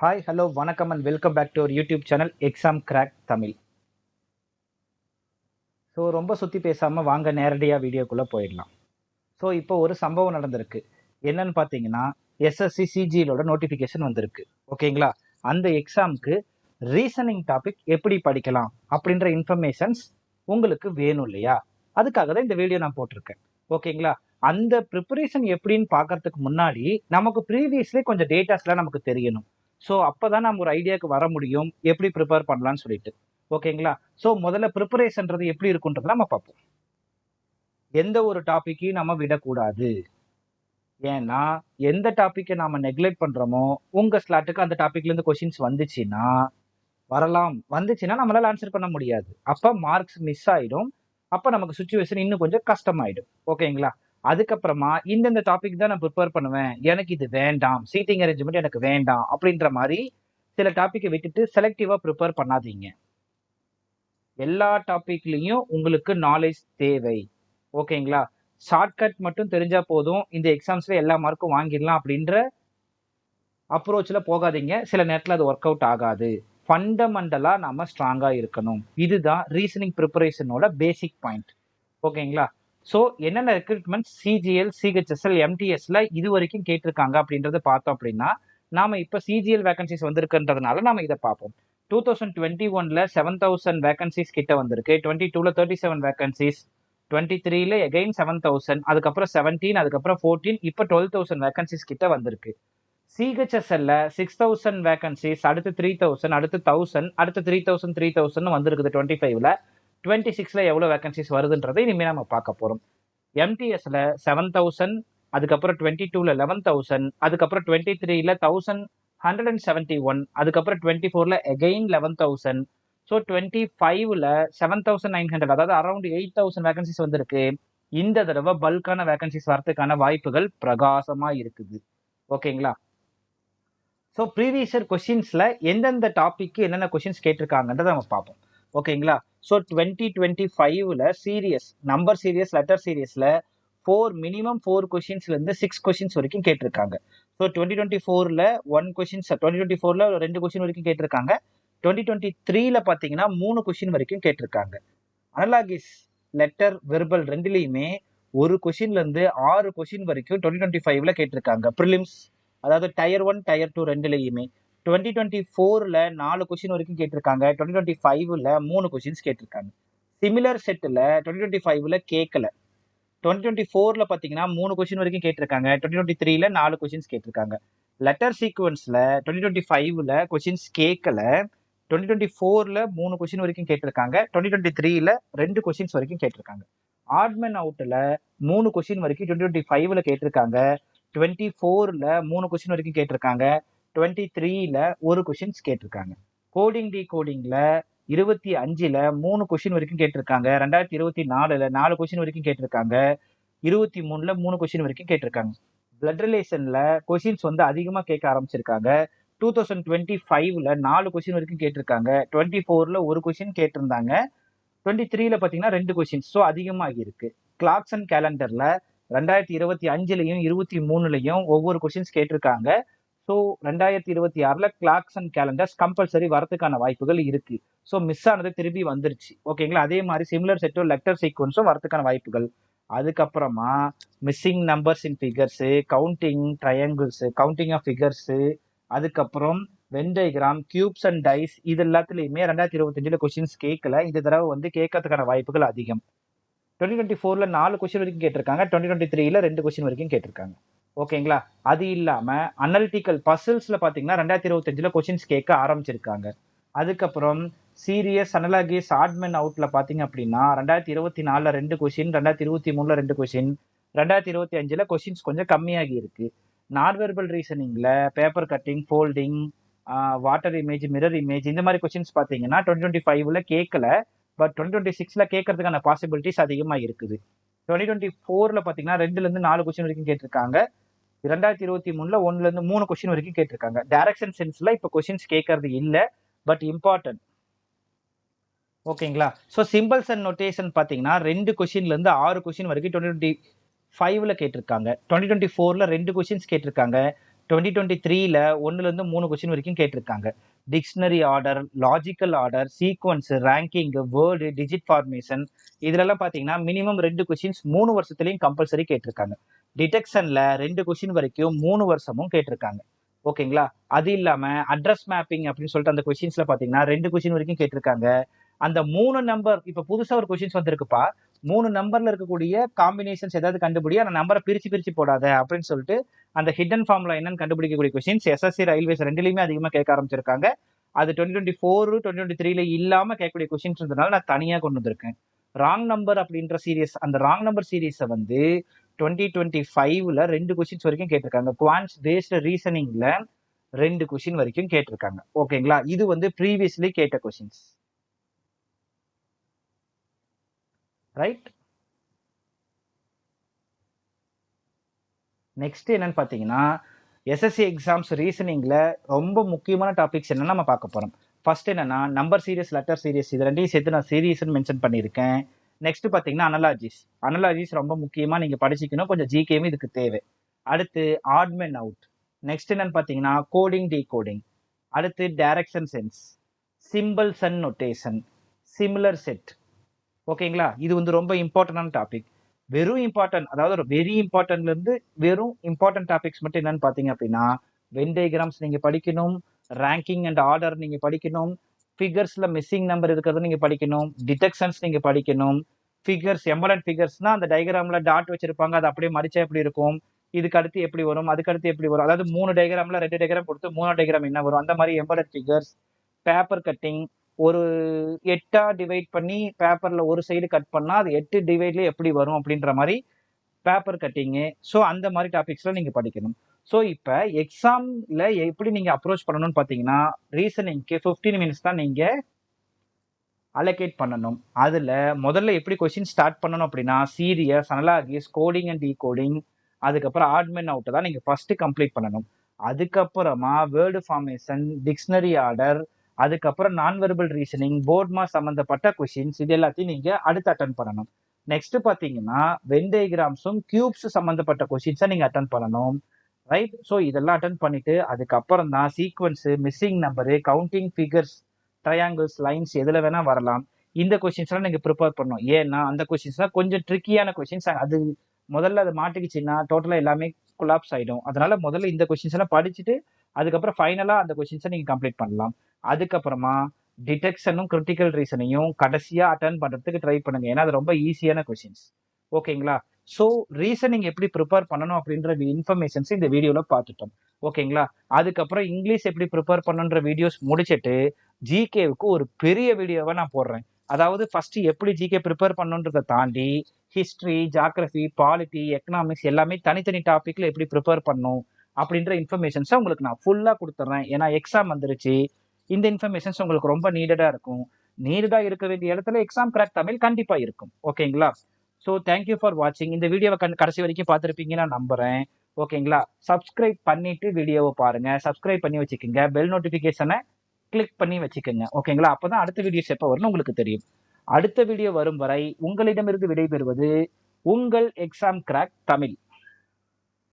Hi hello வணக்கம் and welcome back to our YouTube channel exam crack Tamil. So ரொம்ப சுற்றி பேசாமல் வாங்க நேரடியாக வீடியோக்குள்ளே போயிடலாம். ஸோ இப்போ ஒரு சம்பவம் நடந்திருக்கு. என்னன்னு பார்த்தீங்கன்னா எஸ்எஸ்சி சிஜிஎலோட நோட்டிஃபிகேஷன் வந்திருக்கு. ஓகேங்களா? அந்த எக்ஸாமுக்கு ரீசனிங் டாபிக் எப்படி படிக்கலாம் அப்படின்ற இன்ஃபர்மேஷன்ஸ் உங்களுக்கு வேணும் இல்லையா? அதுக்காக தான் இந்த வீடியோ நான் போட்டிருக்கேன். ஓகேங்களா? அந்த ப்ரிப்பரேஷன் எப்படின்னு பார்க்கறதுக்கு முன்னாடி நமக்கு ப்ரீவியஸ்லேயே கொஞ்சம் டேட்டாஸ்லாம் நமக்கு தெரியணும். ஸோ அப்பதான் நம்ம ஒரு ஐடியாவுக்கு வர முடியும் எப்படி ப்ரிப்பேர் பண்ணலாம்னு சொல்லிட்டு. ஓகேங்களா? ஸோ முதல்ல ப்ரிப்பரேஷன்றது எப்படி இருக்குன்றத நம்ம பார்ப்போம். எந்த ஒரு டாபிக்கையும் நம்ம விடக்கூடாது. ஏன்னா எந்த டாப்பிக்கை நாம நெக்லெக்ட் பண்றோமோ உங்க ஸ்லாட்டுக்கு அந்த டாபிக்ல இருந்து கொஸ்டின்ஸ் வந்துச்சுன்னா நம்மளால ஆன்சர் பண்ண முடியாது. அப்ப மார்க்ஸ் மிஸ் ஆயிடும். அப்ப நமக்கு சுச்சுவேஷன் இன்னும் கொஞ்சம் கஷ்டமாயிடும். ஓகேங்களா? அதுக்கப்புறமா இந்தந்த டாபிக் தான் நான் ப்ரிப்பேர் பண்ணுவேன், எனக்கு இது வேண்டாம், சீட்டிங் அரேஞ்ச்மெண்ட் எனக்கு வேண்டாம் அப்படின்ற மாதிரி சில டாபிக்கை விட்டுட்டு செலக்டிவா ப்ரிப்பேர் பண்ணாதீங்க. எல்லா டாபிக்லயும் உங்களுக்கு நாலேஜ் தேவை. ஓகேங்களா? ஷார்ட்கட் மட்டும் தெரிஞ்சா போதும் இந்த எக்ஸாம்ஸ்ல எல்லா மார்க்கும் வாங்கிடலாம் அப்படின்ற அப்ரோச்ல போகாதீங்க. சில நேரத்தில் அது ஒர்க் அவுட் ஆகாது. ஃபண்டமெண்டலா நம்ம ஸ்ட்ராங்கா இருக்கணும். இதுதான் ரீசனிங் ப்ரிப்பரேஷனோட பேசிக் பாயிண்ட். ஓகேங்களா? ஸோ என்னென்ன ரெக்ரூட்மெண்ட் சிஜிஎல் சிஹெச்எஸ்எல் எம்டிஎஸ்ல இது வரைக்கும் கேட்டிருக்காங்க அப்படின்றத பார்த்தோம் அப்படின்னா நாம இப்ப சிஜிஎல் வேகன்சிஸ் வந்திருக்குன்றதுனால நாம இதை பார்ப்போம். 2021ல 7000 வேகன்சிஸ் கிட்ட வந்திருக்கு. 22ல 37 வேகன்சிஸ், 23ல எகைன் 7000, அதுக்கப்புறம் 17, அதுக்கப்புறம் 14, இப்போ 12,000 வேகன்சிஸ் கிட்ட வந்திருக்கு. சிஹெச்எஸ்எல்ல 6000 வேகன்சிஸ், அடுத்து 3000, அடுத்து 1000, அடுத்து 3000 3000 வந்திருக்குது 25ல. 26ல எவ்வளவு வேகன்சிஸ் வருதுன்றதை இனிமே நம்ம பார்க்க போறோம். எம்டிஎஸ்ல 7000, அதுக்கப்புறம் 22ல 11,000, அதுக்கப்புறம் 23ல 1171, அதுக்கப்புறம் 24ல எகைன் 11,000. ஸோ 25ல 7,900, அதாவது அரௌண்ட் 8,000 வேகன்சிஸ் வந்திருக்கு. இந்த தடவை பல்கான வேகன்சிஸ் வரதுக்கான வாய்ப்புகள் பிரகாசமா இருக்குது. ஓகேங்களா? ஸோ ப்ரீவியஸ் இயர் கொஸ்டின்ஸ்ல எந்தெந்த டாபிக்கு என்னென்ன கொஸ்டின்ஸ் கேட்டிருக்காங்கன்றத நம்ம பார்ப்போம். ஓகேங்களா? ஸோ 2025ல சீரியஸ் நம்பர் சீரியஸ் லெட்டர் சீரியஸ்ல மினிமம் 4 கொஸ்டின்ஸ்ல இருந்து 6 கொஸ்டின்ஸ் வரைக்கும் கேட்டிருக்காங்க. ஸோ 2024ல 1 கொஸ்டின்ஸ், 2024ல 2 கொஸ்டின் வரைக்கும் கேட்டிருக்காங்க. 2023ல பாத்தீங்கன்னா 3 கொஸ்டின் வரைக்கும் கேட்டிருக்காங்க. அனலாகிஸ் லெட்டர் வெர்பல் ரெண்டுலையுமே ஒரு கொஸ்டின்ல இருந்து 6 கொஸ்டின் வரைக்கும் 2025ல கேட்டிருக்காங்க. ப்ரிலிம்ஸ், அதாவது டயர் 1 டயர் 2 ரெண்டுலையுமே. 2024ல 4 கொஸ்டின் வரைக்கும் கேட்டிருக்காங்க. 2025ல 3 கொஸ்டின்ஸ் கேட்டிருக்காங்க. சிமிலர் செட்ல 2025ல கேட்கல. 2024ல பாத்தீங்கன்னா 3 கொஸ்டின் வரைக்கும் கேட்டிருக்காங்க. 2023ல 4 கொஸ்டின்ஸ் கேட்டிருக்காங்க. லெட்டர் சீக்வன்ஸ்ல 2025ல கொஸ்டின்ஸ் கேட்கல. 2024ல 3 கொஸ்டின் வரைக்கும் கேட்டிருக்காங்க. 2023ல 2 கொஸ்டின்ஸ் வரைக்கும் கேட்டிருக்காங்க. ஆட்மன் அவுட்ல 3 கொஸ்டின் வரைக்கும் 2025ல கேட்டிருக்காங்க. 24ல 3 கொஸ்டின் வரைக்கும் கேட்டிருக்காங்க. 23ல 1 கொஸ்டின்ஸ் கேட்டிருக்காங்க. கோடிங் டி கோடிங்ல 25ல 3 கொஸ்டின் வரைக்கும் கேட்டிருக்காங்க. 2024ல 4 கொஸ்டின் வரைக்கும் கேட்டிருக்காங்க. 23ல 3 கொஸ்டின் வரைக்கும் கேட்டிருக்காங்க. பிளட் ரிலேஷன்ல கொஸ்டின்ஸ் வந்து அதிகமா கேட்க ஆரம்பிச்சிருக்காங்க. 2025ல 4 கொஸ்டின் வரைக்கும் கேட்டிருக்காங்க. 24ல 1 கொஸ்டின் கேட்டிருந்தாங்க. 23ல பாத்தீங்கன்னா 2 கொஸ்டின்ஸ். ஸோ அதிகமாகி இருக்கு. கிளாக்ஸ் அண்ட் கேலண்டர்ல 2025லயும் 23லயும் ஒவ்வொரு கொஸ்டின்ஸ் கேட்டிருக்காங்க. ஸோ 2026ல கிளாக்ஸ் அண்ட் கேலண்டர்ஸ் கம்பல்சரி வரதுக்கான வாய்ப்புகள் இருக்கு. ஸோ மிஸ் ஆனது திருப்பி வந்துருச்சு. ஓகேங்களா? அதே மாதிரி சிமிலர் செட்டோ லெட்டர் சீக்வன்ஸும் வரதுக்கான வாய்ப்புகள். அதுக்கப்புறமா missing numbers in figures, counting triangles, counting of figures, அதுக்கப்புறம் Venn diagram, cubes and dice, இது எல்லாத்துலயுமே 2025ல கொஸ்டின்ஸ் கேட்கல. இந்த தடவை வந்து கேட்கறதுக்கான வாய்ப்புகள் அதிகம். 2024ல 4 கொஸ்டின் வரைக்கும் கேட்டிருக்காங்க. 2023ல 2 கொஸ்டின் வரைக்கும் கேட்டிருக்காங்க. ஓகேங்களா? அது இல்லாம அனலிட்டிக்கல் பசில்ஸ்ல பாத்தீங்கன்னா 2025ல கொஸ்டின்ஸ் கேட்க ஆரம்பிச்சிருக்காங்க. அதுக்கப்புறம் சீரியஸ் அனலாகிஸ் ஆட்மன் அவுட்ல பாத்தீங்க அப்படின்னா 2024ல 2 கொஸ்டின், 2023ல 2 கொஸ்டின், 2025ல கொஸ்டின்ஸ் கொஞ்சம் கம்மியாகி இருக்கு. நான்வெர்பல் ரீசனிங்ல paper cutting, folding, water image, mirror image, இந்த மாதிரி கொஸ்டின்ஸ் பாத்தீங்கன்னா 2025ல கேட்கல. பட் 2026ல கேட்கறதுக்கான பாசிபிலிட்டிஸ் அதிகமா இருக்குது. 2024ல பாத்தீங்கன்னா 2ல இருந்து 4 கொஸ்டின் வரைக்கும் கேட்டிருக்காங்க. 2023ல 1ல இருந்து 3 கொஸ்டின் வரைக்கும் கேட்டிருக்காங்க. டைரக்ஷன் சென்ஸ்ல இப்ப கொஸ்டின்ஸ் கேட்கறது இல்ல, பட் இம்பார்ட்டன்ட். ஓகேங்களா? ஸோ சிம்பிள்ஸ் அண்ட் நோட்டேஷன் பாத்தீங்கன்னா 2 கொஸ்டின்ல இருந்து 6 கொஸ்டின் வரைக்கும் 2025ல கேட்டிருக்காங்க. 2024ல 2 கொஸ்டின்ஸ் கேட்டிருக்காங்க. 2023ல 1லேருந்து 3 கொஸ்டின் வரைக்கும் கேட்டிருக்காங்க. Dictionary order, logical order, sequence, ranking, word, digit formation இதுலலாம் பார்த்தீங்கன்னா மினிமம் 2 கொஸ்டின்ஸ் 3 வருஷத்துலயும் கம்பல்சரி கேட்டிருக்காங்க. டிடெக்ஷன்ல 2 கொஸ்டின் வரைக்கும் 3 வருஷமும் கேட்டிருக்காங்க. ஓகேங்களா? அது இல்லாம அட்ரஸ் மேப்பிங் அப்படின்னு சொல்லிட்டு அந்த கொஸ்டின்ஸ்ல பார்த்தீங்கன்னா 2 கொஸ்டின் வரைக்கும் கேட்டிருக்காங்க. அந்த 3 நம்பர் இப்ப புதுசா ஒரு கொஸ்டின்ஸ் வந்திருக்குப்பா. 3 நம்பர்ல இருக்கக்கூடிய காம்பினேஷன்ஸ் ஏதாவது கண்டுபிடி, அந்த நம்பரை பிரிச்சு பிரிச்சு போடாத அப்படின்னு சொல்லிட்டு அந்த ஹிடன் ஃபார்முலா என்னன்னு கண்டுபிடிக்கக்கூடிய கொஸ்டின்ஸ் எஸ்எஸ்சி ரயில்வேஸ் ரெண்டுலயுமே அதிகமா கேட்க ஆரம்பிச்சிருக்காங்க. அது 2024 2023ல இல்லாம கேட்கக்கூடிய கொஸ்டின்ஸ் இருந்தனால நான் தனியா கொண்டு வந்திருக்கேன். ராங் நம்பர் அப்படின்ற சீரியஸ், அந்த ராங் நம்பர் சீரீஸை வந்து 2025ல 2 கொஸ்டின்ஸ் வரைக்கும் கேட்டிருக்காங்க. குவான்ஸ் பேஸ்டு ரீசனிங்ல 2 கொஸ்டின் வரைக்கும் கேட்டிருக்காங்க. ஓகேங்களா? இது வந்து ப்ரீவியஸ்லி கேட்ட கொஸ்டின்ஸ். ரைட்? நெக்ஸ்ட் என்னன்னு பார்த்தீங்கன்னா எஸ்எஸ்சி எக்ஸாம்ஸ் ரீசனிங்ல ரொம்ப முக்கியமான டாபிக்ஸ் என்னன்னு நம்ம பார்க்க போறோம். ஃபர்ஸ்ட் என்னன்னா நம்பர் சீரியஸ், லெட்டர் சீரியஸ் இது ரெண்டையும் சேர்த்து நான் சீரியஸ்னு மென்ஷன் பண்ணியிருக்கேன். நெக்ஸ்ட் பார்த்தீங்கன்னா அனலாஜிஸ் ரொம்ப முக்கியமா நீங்க படிச்சுக்கணும். கொஞ்சம் ஜிகேவும் இதுக்கு தேவை. அடுத்து ஆட்மென் அவுட். நெக்ஸ்ட் என்னன்னு பார்த்தீங்கன்னா கோடிங் டீகோடிங். அடுத்து direction sense, symbols and notation, similar set. ஓகேங்களா? இது வந்து ரொம்ப இம்பார்ட்டன்டான டாபிக். வெறும் இம்பார்ட்டன்ட், அதாவது ஒரு வெரி இம்பார்ட்டன்ட்ல இருந்து வெறும் இம்பார்ட்டன்ட் டாபிக்ஸ் மட்டும் என்னன்னு பாத்தீங்க அப்படின்னா வென் டயக்ராம்ஸ் நீங்க படிக்கணும், ரேங்கிங் அண்ட் ஆர்டர் நீங்க படிக்கணும், ஃபிகர்ஸ்ல மிஸ்ஸிங் நம்பர் இருக்கிறது நீங்க படிக்கணும், டிடெக்ஷன்ஸ் நீங்க படிக்கணும், ஃபிகர்ஸ் எம்பலண்ட் ஃபிகர்ஸ்னா அந்த டயக்ராம்ல டாட் வச்சிருப்பாங்க, அது அப்படியே மடிச்சா எப்படி இருக்கும், இதுக்கு அடுத்து எப்படி வரும், அதுக்கு அடுத்து எப்படி வரும், அதாவது 3 டயக்ராம்ல 2 டயக்ராம் கொடுத்து 3 டயக்ராம் என்ன வரும், அந்த மாதிரி எம்பலண்ட் ஃபிகர்ஸ், பேப்பர் கட்டிங், ஒரு 8ஆ டிவைட் பண்ணி பேப்பர்ல ஒரு சைடு கட் பண்ணா அது 8 டிவைட்ல எப்படி வரும் அப்படின்ற மாதிரி பேப்பர் கட்டிங்கு. ஸோ அந்த மாதிரி டாபிக்ஸ்லாம் நீங்க படிக்கணும். ஸோ இப்போ எக்ஸாம்ல எப்படி நீங்க அப்ரோச் பண்ணணும்னு பார்த்தீங்கன்னா ரீசனிங்க்கு 15 மினிட்ஸ் தான் நீங்க அலோகேட் பண்ணணும். அதுல முதல்ல எப்படி கொஸ்டின் ஸ்டார்ட் பண்ணணும் அப்படின்னா சீரியஸ், அனலாகிஸ், கோடிங் அண்ட் டீகோடிங், அதுக்கப்புறம் ஆட்மென் அவுட் தான் நீங்க ஃபர்ஸ்ட் கம்ப்ளீட் பண்ணணும். அதுக்கப்புறமா வேர்டு ஃபார்மேஷன், டிக்ஷனரி ஆர்டர், அதுக்கப்புறம் நான் வெர்பல் ரீசனிங், போர்ட்மா சம்பந்தப்பட்ட கொஸ்டின்ஸ் இது எல்லாத்தையும் நீங்க அடுத்து அட்டன் பண்ணணும். நெக்ஸ்ட் பாத்தீங்கன்னா வென் டயக்ராம்ஸும் கியூப்ஸ் சம்பந்தப்பட்ட கொஸ்டின்ஸை நீங்க அட்டன் பண்ணணும். ரைட்? ஸோ இதெல்லாம் அட்டன் பண்ணிட்டு அதுக்கப்புறம் தான் sequence, missing number, counting figures, triangles, lines எதுல வேணா வரலாம். இந்த கொஸ்டின்ஸ்லாம் நீங்க ப்ரிப்பேர் பண்ணணும். ஏன்னா அந்த கொஸ்டின்ஸ்லாம் கொஞ்சம் ட்ரிக்கியான கொஸ்டின்ஸ். அது முதல்ல அது மாட்டிக்கிச்சுன்னா டோட்டலா எல்லாமே கொலாப்ஸ் ஆயிடும். அதனால முதல்ல இந்த கொஸ்டின்ஸ் எல்லாம் படிச்சுட்டு அதுக்கப்புறம் ஃபைனலா அந்த கொஸ்டின்ஸை நீங்க கம்ப்ளீட் பண்ணலாம். அதுக்கப்புறமா டிடெக்ஷனும் கிரிட்டிக்கல் ரீசனையும் கடைசியா அட்டன் பண்றதுக்கு ட்ரை பண்ணுங்க. ஏன்னா அது ரொம்ப ஈஸியான கொஸ்டின்ஸ். ஓகேங்களா? ஸோ ரீசனிங் எப்படி ப்ரிப்பேர் பண்ணணும் அப்படின்ற இன்ஃபர்மேஷன்ஸ் இந்த வீடியோல பார்த்துட்டோம். ஓகேங்களா? அதுக்கப்புறம் இங்கிலீஷ் எப்படி ப்ரிப்பேர் பண்ணுன்ற வீடியோஸ் முடிச்சிட்டு ஜிகேவுக்கு ஒரு பெரிய வீடியோவை நான் போடுறேன். அதாவது ஃபர்ஸ்ட் எப்படி ஜிகே ப்ரிப்பேர் பண்ணணுன்றதை தாண்டி ஹிஸ்டரி, ஜாகிரபி, பாலிட்டி, எக்கனாமிக்ஸ் எல்லாமே தனித்தனி டாபிக்ல எப்படி ப்ரிப்பேர் பண்ணும் அப்படின்ற இன்ஃபர்மேஷன்ஸை உங்களுக்கு நான் ஃபுல்லா கொடுத்துட்றேன். ஏன்னா எக்ஸாம் வந்துருச்சு. இந்த இன்ஃபர்மேஷன்ஸ் உங்களுக்கு ரொம்ப நீடடா இருக்கும். நீடடா இருக்க வேண்டிய இடத்துல எக்ஸாம் கிராக் தமிழ் கண்டிப்பா இருக்கும். ஓகேங்களா? ஸோ தேங்க்யூ ஃபார் வாட்சிங். இந்த வீடியோவை கடைசி வரைக்கும் பார்த்துருப்பீங்கன்னு நான் நம்புறேன். ஓகேங்களா? சப்ஸ்கிரைப் பண்ணிட்டு வீடியோவை பாருங்க. சப்ஸ்கிரைப் பண்ணி வச்சுக்கோங்க. பெல் நோட்டிபிகேஷனை கிளிக் பண்ணி வச்சுக்கோங்க. ஓகேங்களா? அப்பதான் அடுத்த வீடியோஸ் எப்போ வரும்னு உங்களுக்கு தெரியும். அடுத்த வீடியோ வரும் வரை உங்களிடமிருந்து விடைபெறுவது உங்கள் எக்ஸாம் கிராக் தமிழ்.